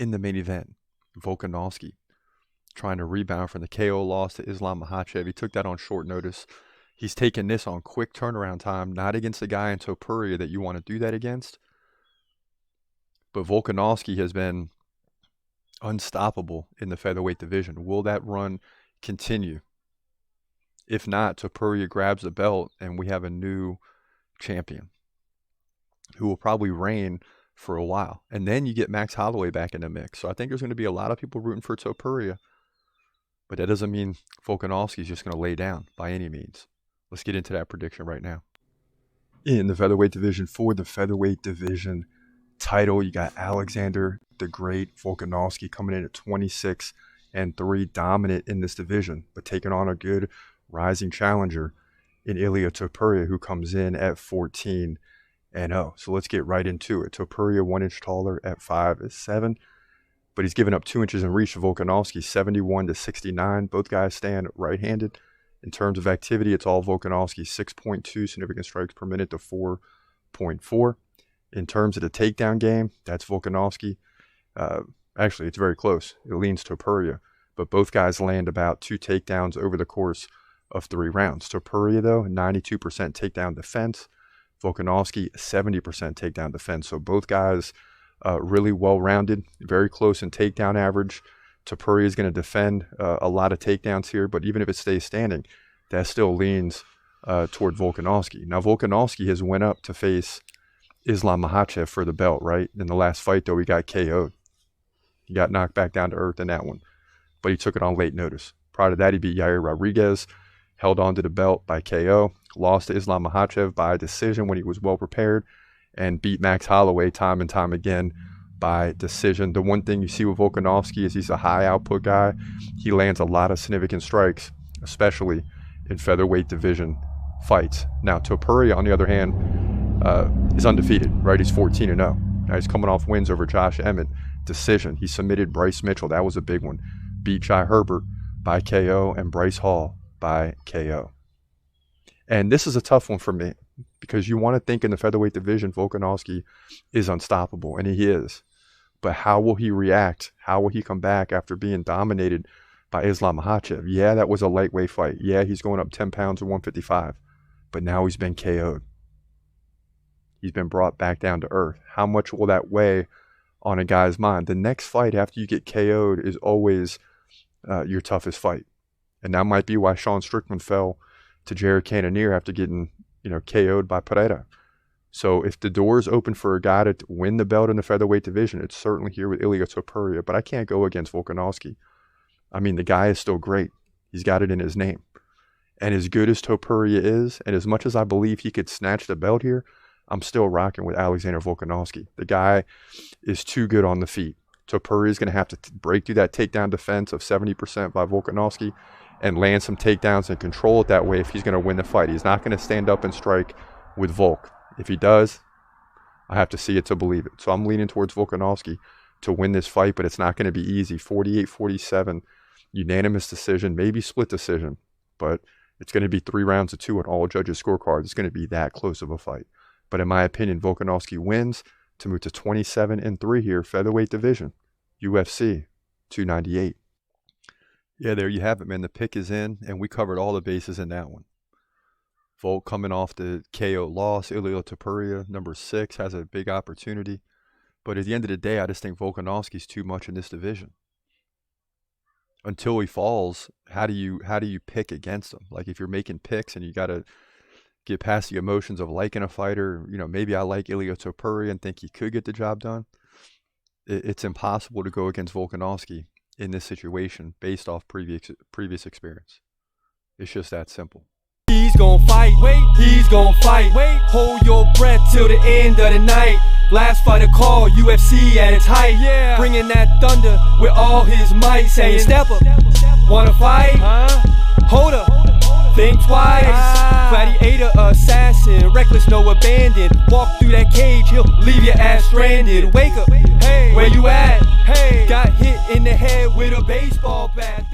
in the main event, Volkanovski, trying to rebound from the KO loss to Islam Makhachev. He took that on short notice. He's taken this on quick turnaround time, not against the guy in Topuria that you want to do that against. But Volkanovski has been unstoppable in the featherweight division. Will that run continue? If not, Topuria grabs the belt and we have a new champion who will probably reign for a while. And then you get Max Holloway back in the mix. So I think there's going to be a lot of people rooting for Topuria. But that doesn't mean Volkanovski is just going to lay down by any means. Let's get into that prediction right now. In the featherweight division, for the featherweight division title, you got Alexander the Great Volkanovski coming in at 26-3, dominant in this division, but taking on a good rising challenger in Ilia Topuria, who comes in at 14-0. So let's get right into it. Topuria 1 inch taller at 5'7", but he's given up 2 inches in reach to Volkanovski, 71-69. Both guys stand right-handed. In terms of activity, it's all Volkanovski, 6.2 significant strikes per minute to 4.4. In terms of the takedown game, that's Volkanovski. Actually, it's very close. It leans Topuria, but both guys land about 2 takedowns over the course of 3 rounds. Topuria, though, 92% takedown defense. Volkanovski, 70% takedown defense. So both guys really well-rounded, very close in takedown average. Topuria is going to defend a lot of takedowns here, but even if it stays standing, that still leans toward Volkanovski. Now, Volkanovski has went up to face Islam Makhachev for the belt, right? In the last fight, though, he got KO'd. He got knocked back down to earth in that one, but he took it on late notice. Prior to that, he beat Yair Rodriguez, held on to the belt by KO, lost to Islam Makhachev by decision when he was well prepared, and beat Max Holloway time and time again by decision. The one thing you see with Volkanovski is he's a high output guy. He lands a lot of significant strikes, especially in featherweight division fights. Now, Topuria, on the other hand, is undefeated, right? He's 14-0. Now he's coming off wins over Josh Emmett, decision. He submitted Bryce Mitchell. That was a big one. Beat Jai Herbert by KO and Bryce Hall by KO. And this is a tough one for me because you want to think in the featherweight division, Volkanovski is unstoppable, and he is. But how will he react? How will he come back after being dominated by Islam Makhachev? Yeah, that was a lightweight fight. Yeah, he's going up 10 pounds to 155. But now he's been KO'd. He's been brought back down to earth. How much will that weigh on a guy's mind? The next fight after you get KO'd is always your toughest fight. And that might be why Sean Strickland fell to Jared Cannonier after getting, KO'd by Pereira. So if the door is open for a guy to win the belt in the featherweight division, it's certainly here with Ilia Topuria. But I can't go against Volkanovski. I mean, the guy is still great. He's got it in his name. And as good as Topuria is, and as much as I believe he could snatch the belt here, I'm still rocking with Alexander Volkanovski. The guy is too good on the feet. Topuria is going to have to break through that takedown defense of 70% by Volkanovski and land some takedowns and control it that way if he's going to win the fight. He's not going to stand up and strike with Volk. If he does, I have to see it to believe it. So I'm leaning towards Volkanovski to win this fight, but it's not going to be easy. 48-47, unanimous decision, maybe split decision, but it's going to be 3 rounds of 2 on all judges' scorecards. It's going to be that close of a fight. But in my opinion, Volkanovski wins to move to 27-3 here, featherweight division, UFC 298. Yeah, there you have it, man. The pick is in, and we covered all the bases in that one. Volk coming off the KO loss. Ilia Topuria, number 6, has a big opportunity. But at the end of the day, I just think Volkanovski's too much in this division. Until he falls, how do you pick against him? Like if you're making picks and you got to get past the emotions of liking a fighter, maybe I like Ilia Topuria and think he could get the job done. It's impossible to go against Volkanovski in this situation based off previous experience. It's just that simple. He's gonna fight, wait, he's gonna fight, wait, hold your breath till the end of the night. Last fighter call, UFC at its height, yeah. Bringing that thunder with all his might, saying step up, wanna fight, hold up, think twice, gladiator, assassin, reckless, no abandon, walk through that cage, he'll leave your ass stranded, wake up, hey, where you at, hey, got hit in the head with a baseball bat.